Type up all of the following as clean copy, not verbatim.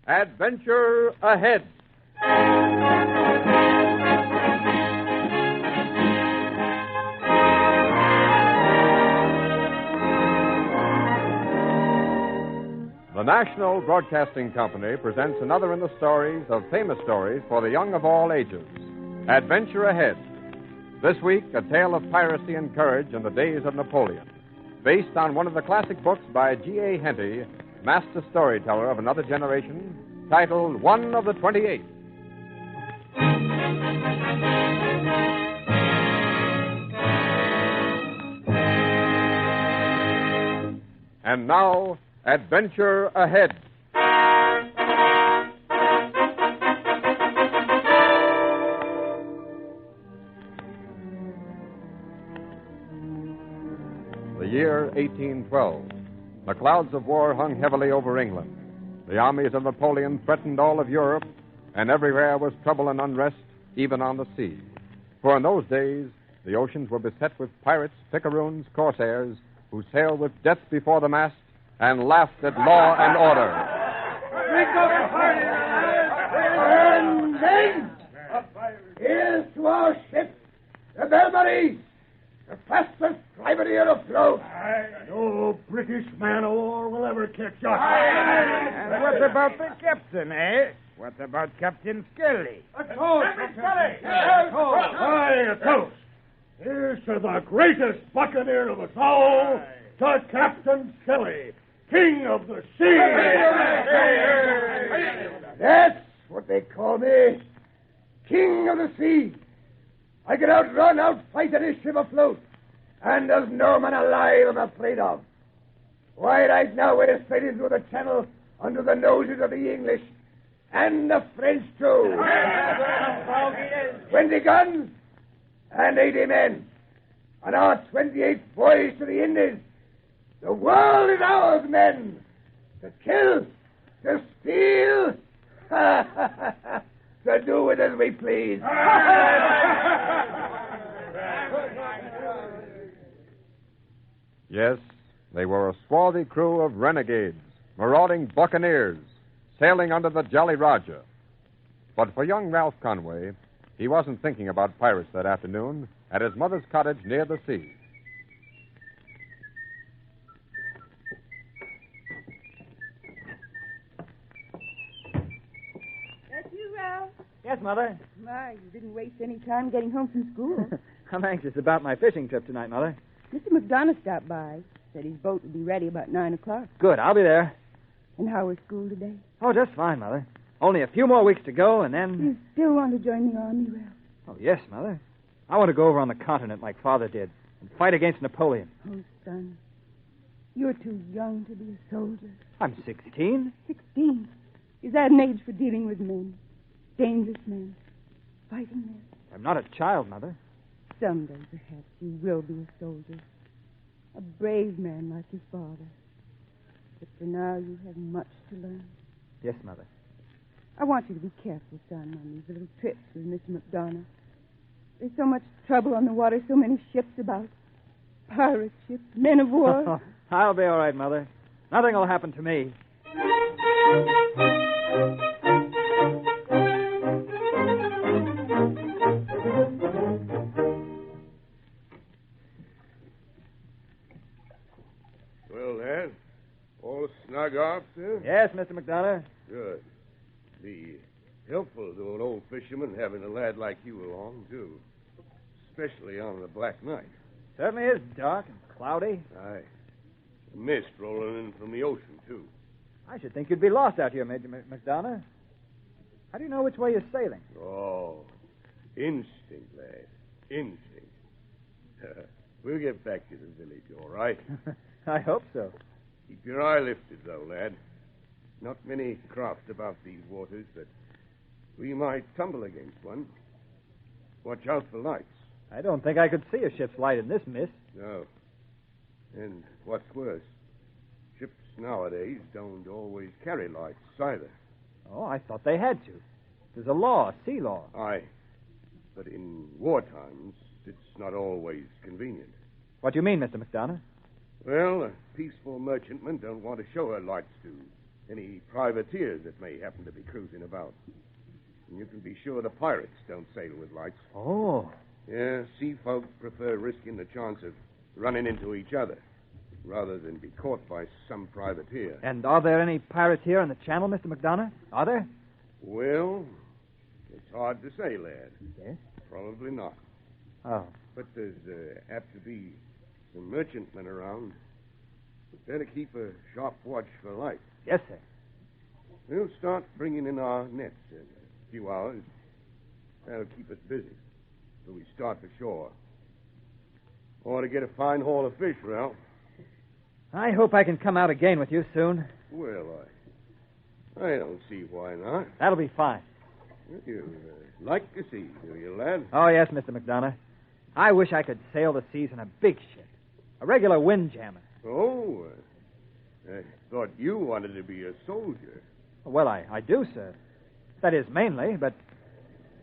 Adventure ahead. The National Broadcasting Company presents another in the stories of famous stories for the young of all ages. Adventure Ahead. This week, a tale of piracy and courage in the days of Napoleon, based on one of the classic books by G.A. Henty, master storyteller of another generation, titled One of the 28. And now, Adventure Ahead. The year 1812. The clouds of war hung heavily over England. The armies of Napoleon threatened all of Europe, and everywhere was trouble and unrest, even on the sea. For in those days, the oceans were beset with pirates, picaroons, corsairs, who sailed with death before the mast and laughed at law and order. And then, here's to our ship, the Belmarie, the fastest privateer afloat. No British man of war will ever catch us. And what about the captain, eh? What about Captain Skelly? A toast, Aye, a toast. Here's to the greatest buccaneer of us all, to Captain Skelly, King of the Sea. That's what they call me, King of the Sea. I can outrun, outfight any ship afloat, and there's no man alive I'm afraid of. Why, right now we're straight into the channel under the noses of the English and the French, too. 20 guns and 80 men, and our 28 boys to the Indies. The world is ours, men, to kill, to steal, to do with as we please. Yes, they were a swarthy crew of renegades, marauding buccaneers, sailing under the Jolly Roger. But for young Ralph Conway, he wasn't thinking about pirates that afternoon at his mother's cottage near the sea. That's you, Ralph. Yes, Mother. My, you didn't waste any time getting home from school. I'm anxious about my fishing trip tonight, Mother. Mr. McDonough stopped by. Said his boat would be ready about 9 o'clock. Good, I'll be there. And how was school today? Oh, just fine, Mother. Only a few more weeks to go, and then... You still want to join the army, Ralph? Oh, yes, Mother. I want to go over on the continent like Father did and fight against Napoleon. Oh, son, you're too young to be a soldier. I'm 16. 16? Is that an age for dealing with men? Dangerous men? Fighting men? I'm not a child, Mother. Someday, perhaps, you will be a soldier. A brave man like your father. But for now, you have much to learn. Yes, Mother. I want you to be careful, son, on these little trips with Mr. McDonough. There's so much trouble on the water, so many ships about. Pirate ships, men of war. I'll be all right, Mother. Nothing will happen to me. Well, lad, all snug off, sir? Yes, Mr. McDonough. Good. Be helpful to an old fisherman having a lad like you along, too. Especially on a black night. Certainly is dark and cloudy. Aye. Mist rolling in from the ocean, too. I should think you'd be lost out here, Major McDonough. How do you know which way you're sailing? Oh, instinct, lad. Instinct. We'll get back to the village, all right? I hope so. Keep your eye lifted, though, lad. Not many craft about these waters, but we might tumble against one. Watch out for lights. I don't think I could see a ship's light in this mist. No. And what's worse, ships nowadays don't always carry lights either. Oh, I thought they had to. There's a law, a sea law. Aye. But in war times, it's not always convenient. What do you mean, Mr. McDonough? Well, a peaceful merchantman don't want to show her lights to any privateers that may happen to be cruising about. And you can be sure the pirates don't sail with lights. Oh. Yeah, sea folk prefer risking the chance of running into each other rather than be caught by some privateer. And are there any pirates here in the channel, Mr. McDonough? Are there? Well, it's hard to say, lad. Yes? Probably not. Oh. But there's apt to be some merchantmen around. We'd better keep a sharp watch for light. Yes, sir. We'll start bringing in our nets in a few hours. That'll keep us busy till we start for shore. Ought to get a fine haul of fish, Ralph. I hope I can come out again with you soon. Well, I don't see why not. That'll be fine. You like to see, do you, lad? Oh, yes, Mr. McDonough. I wish I could sail the seas in a big ship. A regular windjammer. Oh, I thought you wanted to be a soldier. Well, I do, sir. That is, mainly, but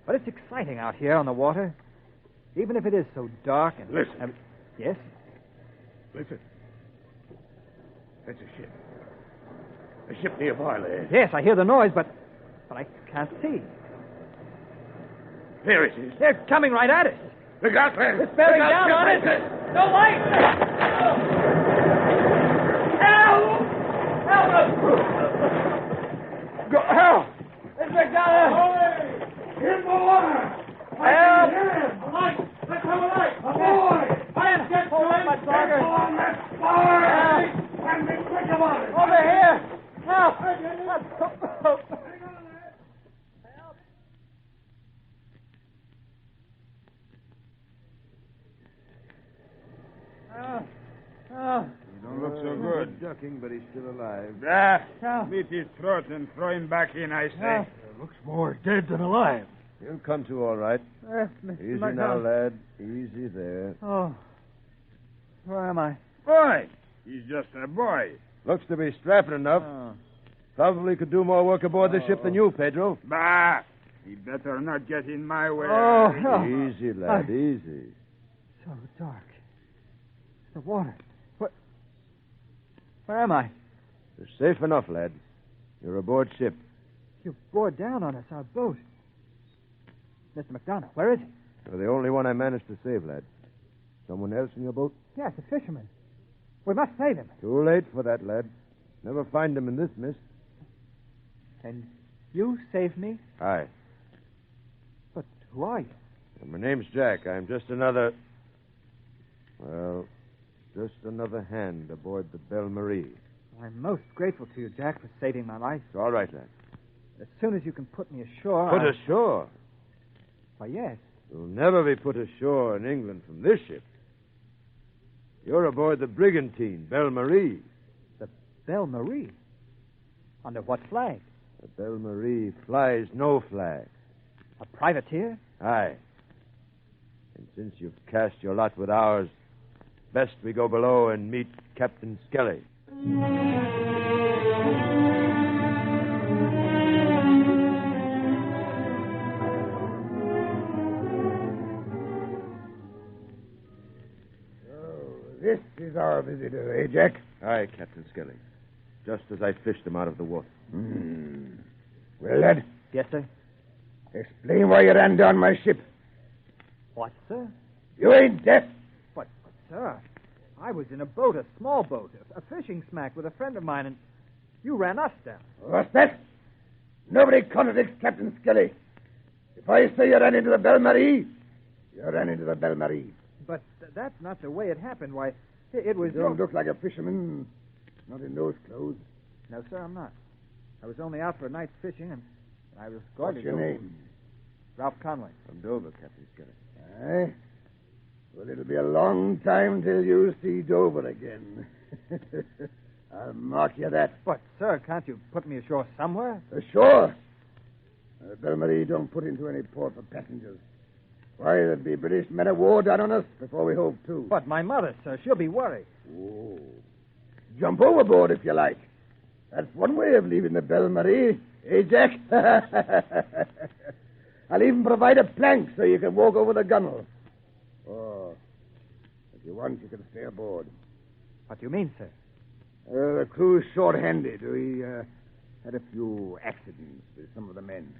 it's exciting out here on the water. Even if it is so dark and... Listen. Yes? Listen. That's a ship. A ship nearby, lad. Yes, I hear the noise, but I can't see. There it is. They're coming right at us. Look out, lad. It's bearing Look out, down on ship us. No light. Help! Help us! Help! Mr. McDonough! In the water! Help! A light! Let's have a light! A boy! Let's get to it, Get on that spar! And be quick about it! Over here! Help! He don't look so good. Ducking, but he's still alive. Beat his throat and throw him back in, I say. Looks more dead than alive. He'll come to all right. Easy now, lad. Easy there. Oh. Where am I? Boy! He's just a boy. Looks to be strapping enough. Oh. Probably could do more work aboard the ship than you, Pedro. Bah! He better not get in my way. Oh. Easy, lad, easy. So dark. The water. Where am I? You're safe enough, lad. You're aboard ship. You bore down on us, our boat. Mr. McDonough, where is he? You're the only one I managed to save, lad. Someone else in your boat? Yes, a fisherman. We must save him. Too late for that, lad. Never find him in this mist. And you saved me? Aye. But who are you? My name's Jack. I'm just another... Well, just another hand aboard the Belle Marie. I'm most grateful to you, Jack, for saving my life. It's all right, lad. As soon as you can put me ashore... Put ashore? Why, yes. You'll never be put ashore in England from this ship. You're aboard the brigantine, Belle Marie. The Belle Marie? Under what flag? The Belle Marie flies no flag. A privateer? Aye. And since you've cast your lot with ours, best we go below and meet Captain Skelly. This is our visitor, eh, Jack? Aye, Captain Skelly. Just as I fished him out of the water. Well, lad, Yes, sir. explain why you ran down my ship. What, sir? You ain't deaf. But sir, I was in a boat, a small boat, a fishing smack with a friend of mine, and you ran us down. What's that? Nobody contradicts Captain Skelly. If I say you ran into the Belle Marie, you ran into the Belle Marie. But that's not the way it happened. Why, it was... You don't look like a fisherman, not in those clothes. No, sir, I'm not. I was only out for a night's fishing, and I was going What's to your go... name? Ralph Conway. From Dover, Captain Skelly. Aye. Well, it'll be a long time till you see Dover again. I'll mark you that. But, sir, can't you put me ashore somewhere? Sure. Belle Marie don't put into any port for passengers. Why, there'd be British men of war down on us before we hove to. But my mother, sir, she'll be worried. Oh. Jump overboard if you like. That's one way of leaving the Belle Marie. Eh, Jack? I'll even provide a plank so you can walk over the gunwale. Oh, if you want, you can stay aboard. What do you mean, sir? The crew's short-handed. Had a few accidents with some of the men.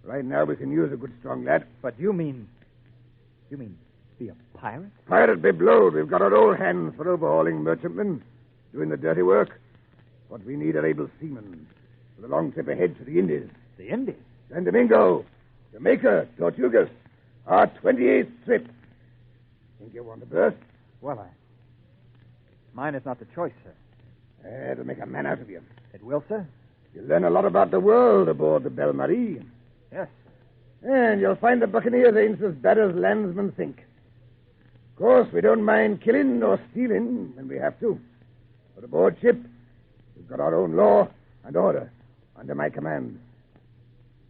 Right now we can use a good strong lad. But you mean be a pirate? Pirate be blowed. We've got our own hands for overhauling merchantmen, doing the dirty work. What we need are able seamen for the long trip ahead to the Indies. The Indies? San Domingo, Jamaica, Tortugas. Our 28th trip. Think you want to berth? Well, mine is not the choice, sir. It'll make a man out of you. It will, sir? You'll learn a lot about the world aboard the Belle Marie. Yes. And you'll find the buccaneers ain't as bad as landsmen think. Of course, we don't mind killing or stealing when we have to. But aboard ship, we've got our own law and order under my command.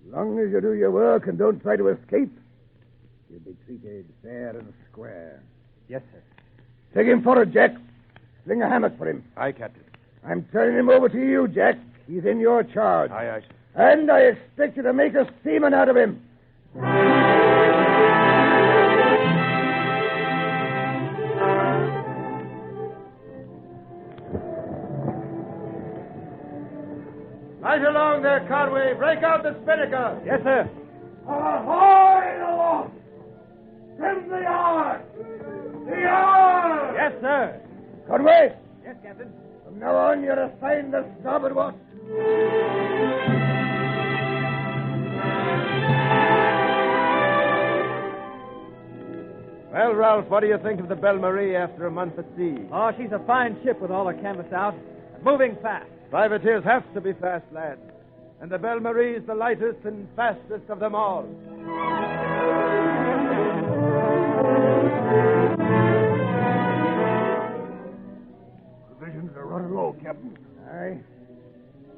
As long as you do your work and don't try to escape, you'll be treated fair and square. Yes, sir. Take him forward, Jack. Sling a hammock for him. Aye, Captain. I'm turning him over to you, Jack. He's in your charge. Aye, aye. And I expect you to make a seaman out of him. Right along there, Conway. Break out the spinnaker. Yes, sir. Ahoy aloft! Trim the yard! The yard! Yes, sir. Conway, Yes, Captain. from now on you're assigned the starboard watch. Well, Ralph, what do you think of the Belle Marie after a month at sea? Oh, she's a fine ship with all her canvas out. Moving fast. Privateers have to be fast, lad. And the Belle Marie is the lightest and fastest of them all. Provisions are running low, Captain. Aye.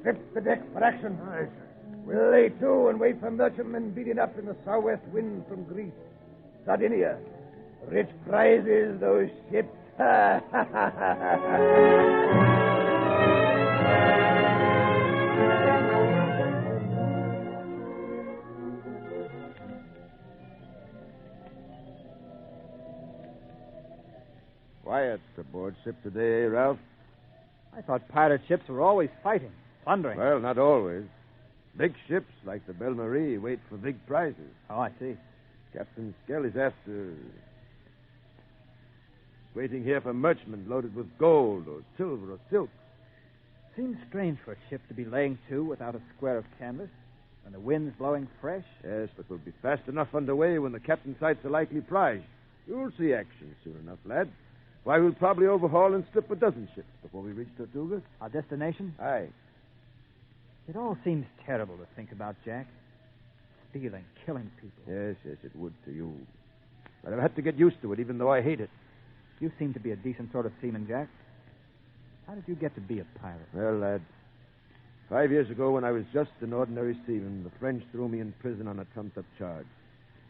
Strip the decks for action. Aye, sir. We'll lay to and wait for merchantmen beating up in the southwest wind from Greece. Sardinia. Rich prizes, those ships. Quiet aboard ship today, Ralph. I thought pirate ships were always fighting, plundering. Well, not always. Big ships like the Belle Marie wait for big prizes. Oh, I see. Captain Skelly's after... waiting here for merchantmen loaded with gold or silver or silk. Seems strange for a ship to be laying to without a square of canvas, and the wind's blowing fresh. Yes, but we'll be fast enough underway when the captain sights a likely prize. You'll see action soon enough, lad. Why, we'll probably overhaul and strip a dozen ships before we reach Tortuga. Our destination? Aye. It all seems terrible to think about, Jack. Stealing, killing people. Yes, it would to you. But I've had to get used to it, even though I hate it. You seem to be a decent sort of seaman, Jack. How did you get to be a pirate? Well, lad, 5 years ago, when I was just an ordinary seaman, the French threw me in prison on a trumped-up charge.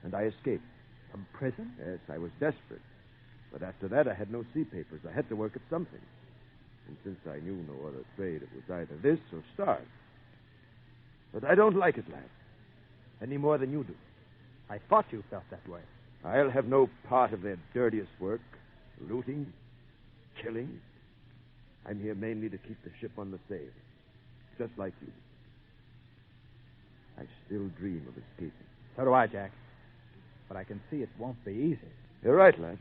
And I escaped. From prison? Yes, I was desperate. But after that, I had no sea papers. I had to work at something. And since I knew no other trade, it was either this or starve. But I don't like it, lad. Any more than you do. I thought you felt that way. I'll have no part of their dirtiest work. Looting, killing. I'm here mainly to keep the ship on the sail. Just like you. I still dream of escaping. So do I, Jack. But I can see it won't be easy. You're right, lad.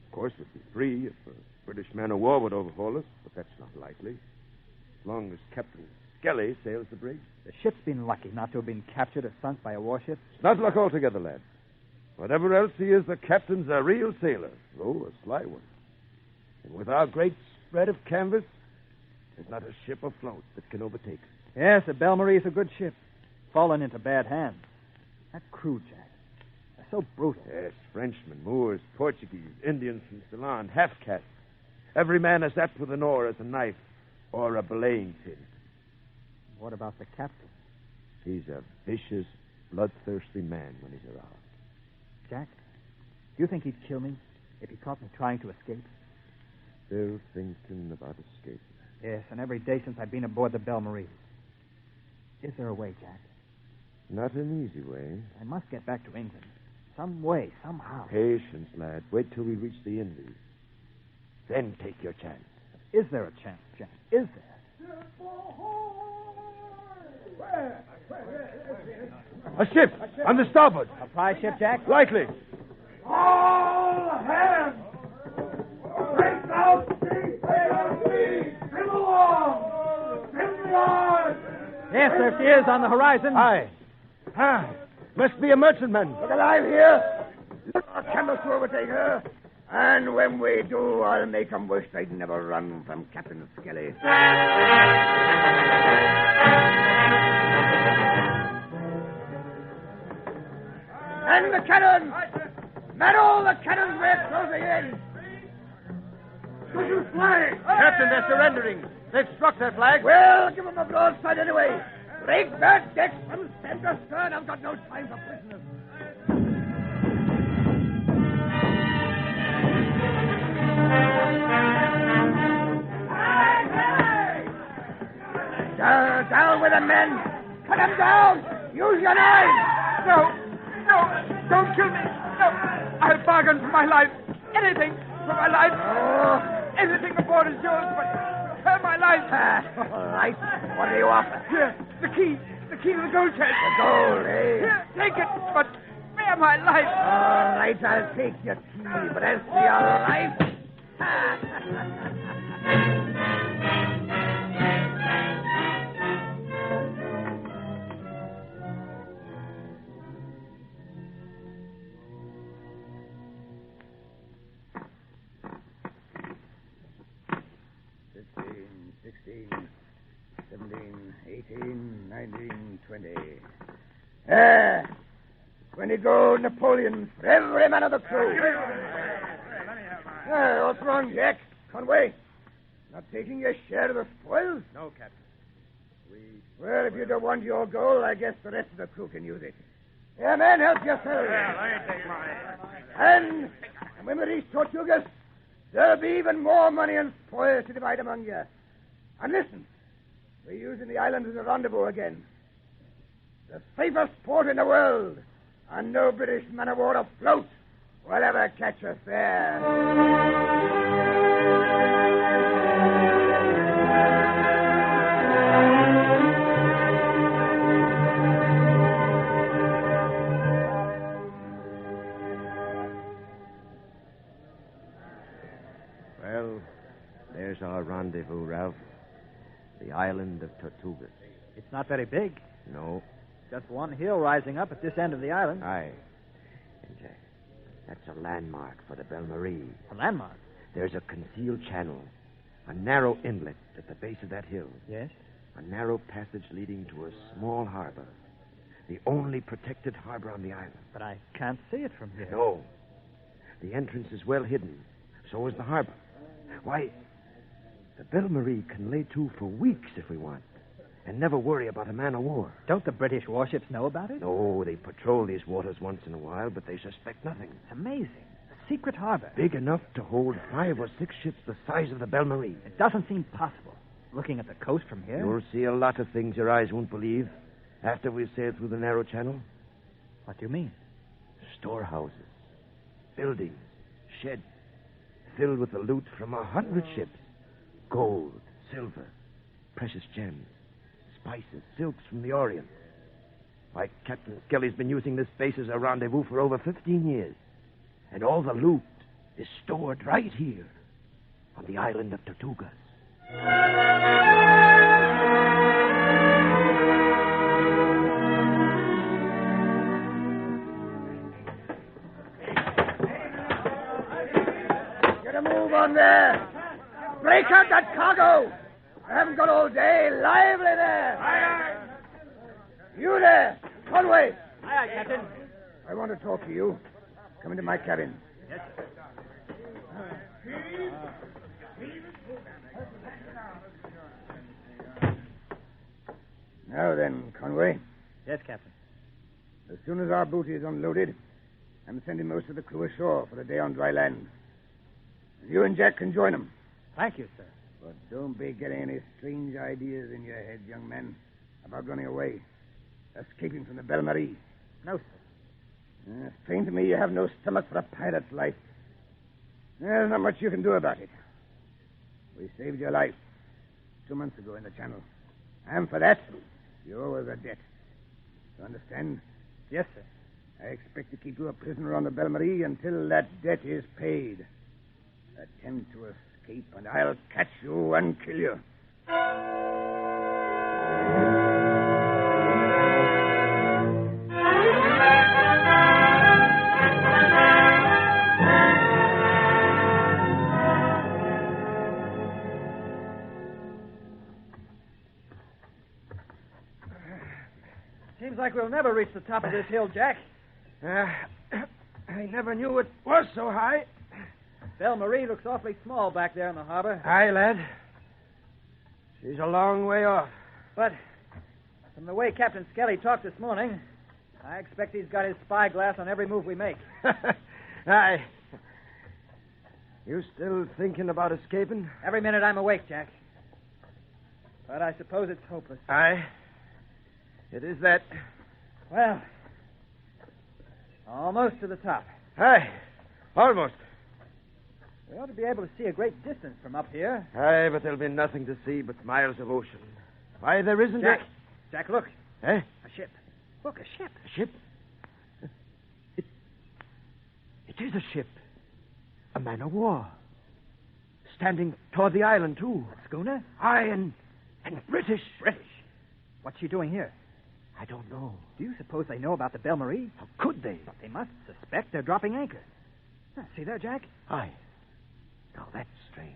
Of course, we'd be free if a British man of war would overhaul us, but that's not likely. As long as Captain Skelly sails the brig. The ship's been lucky not to have been captured or sunk by a warship. It's not luck altogether, lad. Whatever else he is, the captain's a real sailor, though a sly one. And with our great spread of canvas, there's not a ship afloat that can overtake us. Yes, the Belle Marie is a good ship. Fallen into bad hands. That crew, Jack. They're so brutal. Yes, Frenchmen, Moors, Portuguese, Indians from Ceylon, half-castes. Every man is apt with an oar as a knife or a belaying pin. What about the captain? He's a vicious, bloodthirsty man when he's around. Jack, do you think he'd kill me if he caught me trying to escape? Still thinking about escape. Yes, and every day since I've been aboard the Belle Marie. Is there a way, Jack? Not an easy way. I must get back to England. Some way, somehow. Patience, lad. Wait till we reach the Indies. Then take your chance. Is there a chance, Jack? Is there? A ship! On the starboard! A prize ship, Jack? Likely. All hands! Break out! Trim along! Trim the yards! Yes, there she is on the horizon. Aye. Ah, must be a merchantman. Look alive here! Look our candles to overtake her. And when we do, I'll make 'em wish they'd never run from Captain Skelly. And the cannons! Man all the cannons we're closing in! Who's flag? Captain, they're surrendering. They've struck their flag. Well, give 'em a broadside anyway. Break that deck from stem to stern. I've got no time for prisoners. Down with them, men. Cut them down. Use your knives. No, don't kill me. No, I'll bargain for my life. Anything for my life. Oh. Anything aboard is yours, but for my life. All right. What do you offer? Here, the key to the gold chest. The gold, eh? Here, take it, but spare my life. All right, I'll take your key, but as for your life... There. 20 gold Napoleons for every man of the crew. What's wrong, Jack? Conway? Not taking your share of the spoils? No, Captain. Well, if you don't want your gold, I guess the rest of the crew can use it. Yeah, man, help yourself. I take mine. And when we reach Tortugas, there'll be even more money and spoils to divide among you. And listen, we're using the island as a rendezvous again. The safest port in the world, and no British man of war afloat will ever catch us there. Well, there's our rendezvous, Ralph. The island of Tortugas. It's not very big. No. Just one hill rising up at this end of the island. Aye. And that's a landmark for the Belle Marie. A landmark? There's a concealed channel, a narrow inlet at the base of that hill. Yes? A narrow passage leading to a small harbor. The only protected harbor on the island. But I can't see it from here. No. The entrance is well hidden. So is the harbor. Why, the Belle Marie can lay to for weeks if we want, and never worry about a man of war. Don't the British warships know about it? No, they patrol these waters once in a while, but they suspect nothing. It's amazing. A secret harbor. Big enough to hold 5 or 6 ships the size of the Belle Marie. It doesn't seem possible. Looking at the coast from here. You'll see a lot of things your eyes won't believe after we've sailed through the narrow channel. What do you mean? Storehouses, buildings, sheds, filled with the loot from 100 ships. Gold, silver, precious gems, spices, silks from the Orient. Why, Captain Skelly's been using this base as a rendezvous for over 15 years. And all the loot is stored right here on the island of Tortugas. Get a move on there. Break out that cargo. I haven't got all day. Lively there. Aye, aye. You there, Conway. Aye, aye, Captain. I want to talk to you. Come into my cabin. Yes, sir. Now then, Conway, Yes, Captain. as soon as our booty is unloaded, I'm sending most of the crew ashore for the day on dry land. You and Jack can join them. Thank you, sir. But don't be getting any strange ideas in your head, young man, about running away, escaping from the Belle Marie. No, sir. It's plain to me you have no stomach for a pirate's life. There's not much you can do about it. We saved your life 2 months ago in the channel. And for that, you owe us a debt. You understand? Yes, sir. I expect to keep you a prisoner on the Belle Marie until that debt is paid. Attempt to escape, and I'll catch you and kill you. Seems like we'll never reach the top of this hill, Jack. I never knew it was so high. Belle Marie looks awfully small back there in the harbor. Aye, lad. She's a long way off. But from the way Captain Skelly talked this morning, I expect he's got his spyglass on every move we make. Aye. You still thinking about escaping? Every minute I'm awake, Jack. But I suppose it's hopeless. Aye. It is that. Well, almost to the top. Aye. Almost. We ought to be able to see a great distance from up here. Aye, but there'll be nothing to see but miles of ocean. Why, there isn't Jack, Jack, look. Eh? A ship. Look, a ship. A ship? It is a ship. A man of war. Standing toward the island, too. A schooner? Aye, and British. British? What's she doing here? I don't know. Do you suppose they know about the Belle Marie? How could they? But they must suspect they're dropping anchor. See there, Jack? Aye. Now, that's strange.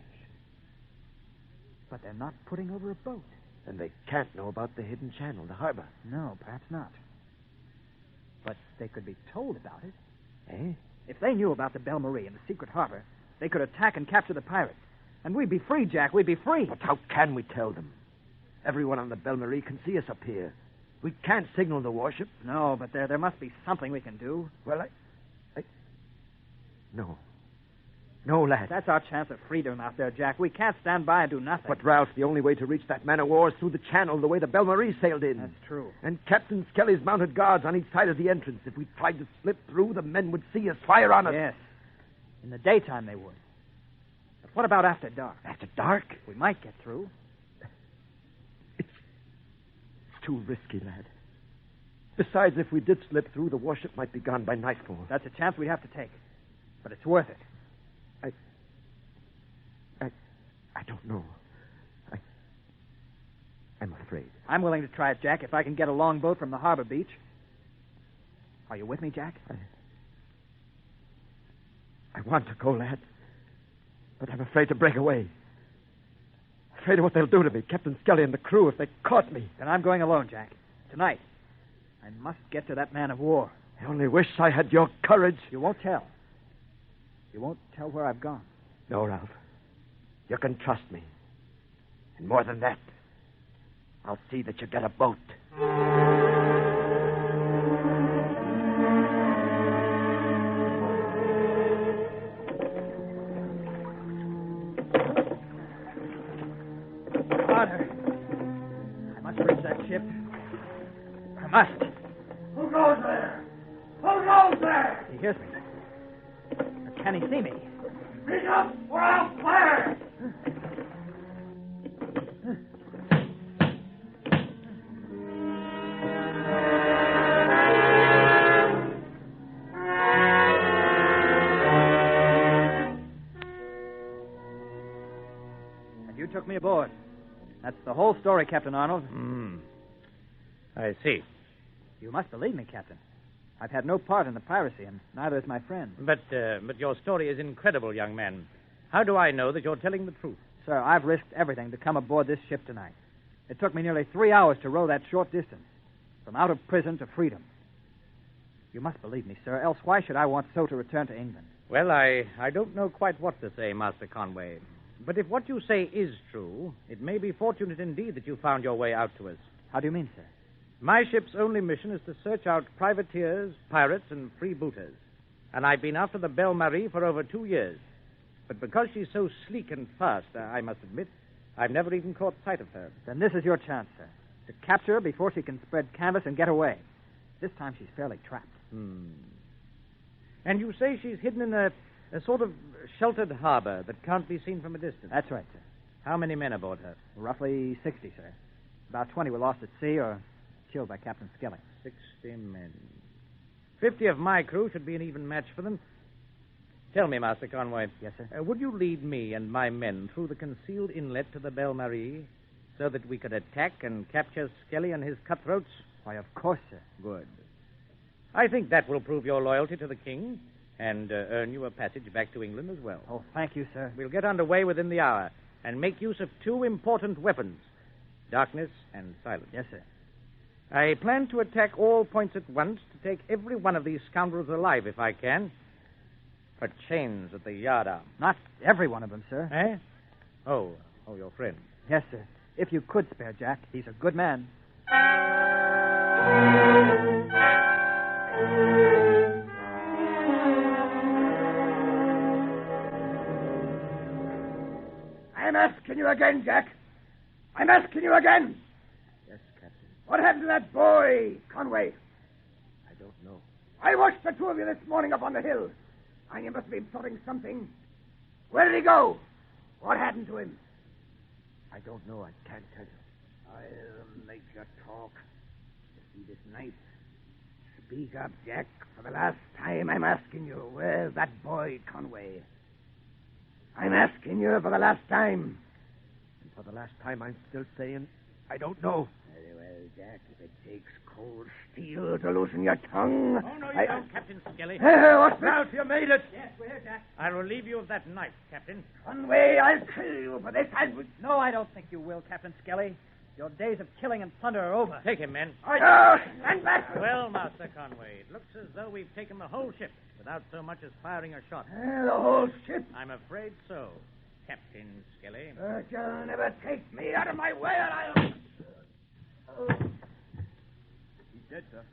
But they're not putting over a boat. And they can't know about the hidden channel, the harbor. No, perhaps not. But they could be told about it. Eh? If they knew about the Belle Marie and the secret harbor, they could attack and capture the pirates. And we'd be free, Jack. We'd be free. But how can we tell them? Everyone on the Belle Marie can see us up here. We can't signal the warship. No, but there must be something we can do. Well, No. No, lad. That's our chance of freedom out there, Jack. We can't stand by and do nothing. But, Ralph, the only way to reach that man of war is through the channel, the way the Belle Marie sailed in. That's true. And Captain Skelly's mounted guards on each side of the entrance. If we tried to slip through, the men would see us, fire on us. Yes. In the daytime, they would. But what about after dark? After dark? We might get through. It's too risky, lad. Besides, if we did slip through, the warship might be gone by nightfall. That's a chance we'd have to take. But it's worth it. I don't know. I'm afraid. I'm willing to try it, Jack, if I can get a longboat from the harbor beach. Are you with me, Jack? I want to go, lad. But I'm afraid to break away. Afraid of what they'll do to me, Captain Skelly and the crew, if they caught me. Then I'm going alone, Jack. Tonight. I must get to that man of war. I only wish I had your courage. You won't tell. You won't tell where I've gone. No, Ralph. You can trust me. And more than that, I'll see that you get a boat. Father, I must reach that ship. I must. Who goes there? Who goes there? He hears me. Or can he see me? Speak up or I'll fire! And you took me aboard. That's the whole story, Captain Arnold. I see. You must believe me, Captain. I've had no part in the piracy, and neither has my friend. But your story is incredible, young man. How do I know that you're telling the truth? Sir, I've risked everything to come aboard this ship tonight. It took me nearly 3 hours to row that short distance, from out of prison to freedom. You must believe me, sir, else why should I want so to return to England? Well, I don't know quite what to say, Master Conway. But if what you say is true, it may be fortunate indeed that you found your way out to us. How do you mean, sir? My ship's only mission is to search out privateers, pirates, and freebooters. And I've been after the Belle Marie for over 2 years. But because she's so sleek and fast, I must admit, I've never even caught sight of her. Then this is your chance, sir. To capture her before she can spread canvas and get away. This time she's fairly trapped. And you say she's hidden in a sort of sheltered harbor that can't be seen from a distance? That's right, sir. How many men aboard her? Roughly 60, sir. About 20 were lost at sea or killed by Captain Skelly. 60 men. 50 of my crew should be an even match for them. Tell me, Master Conway. Yes, sir? Would you lead me and my men through the concealed inlet to the Belle Marie so that we could attack and capture Skelly and his cutthroats? Why, of course, sir. Good. I think that will prove your loyalty to the king and earn you a passage back to England as well. Oh, thank you, sir. We'll get underway within the hour and make use of 2 important weapons, darkness and silence. Yes, sir. I plan to attack all points at once to take every one of these scoundrels alive if I can. Put chains at the yardarm. Not every one of them, sir. Eh? Oh, your friend. Yes, sir. If you could spare Jack, he's a good man. I'm asking you again, Jack. I'm asking you again. Yes, Captain. What happened to that boy, Conway? I don't know. I watched the 2 of you this morning up on the hill. And you must have been plotting something. Where did he go? What happened to him? I don't know. I can't tell you. I'll make you talk. See this night. Speak up, Jack. For the last time, I'm asking you, where's that boy, Conway? I'm asking you for the last time. And for the last time, I'm still saying, I don't know. Very well, Jack. If it takes cold steel to loosen your tongue... Oh, no, you don't, Captain Skelly. What's that? Ralph, you made it. Yes, we're here, Jack. I'll relieve you of that knife, Captain. Conway, I'll kill you for this. No, I don't think you will, Captain Skelly. Your days of killing and plunder are over. Take him, men. Stand back. Well, Master Conway, it looks as though we've taken the whole ship without so much as firing a shot. The whole ship. I'm afraid so, Captain Skelly. But you'll never take me out of my way, and I'll... He's dead, sir.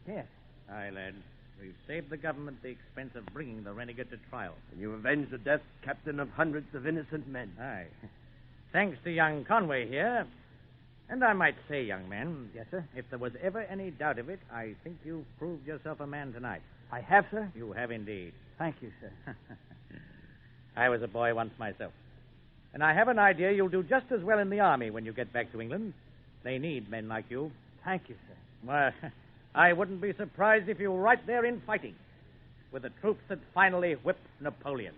Yes. Aye, lad. We've saved the government the expense of bringing the renegade to trial. And you avenged the death, Captain, of hundreds of innocent men. Aye. Thanks to young Conway here. And I might say, young man. Yes, sir? If there was ever any doubt of it, I think you've proved yourself a man tonight. I have, sir? You have indeed. Thank you, sir. I was a boy once myself. And I have an idea you'll do just as well in the army when you get back to England. They need men like you. Thank you, sir. Well, I wouldn't be surprised if you're right there in fighting with the troops that finally whipped Napoleon.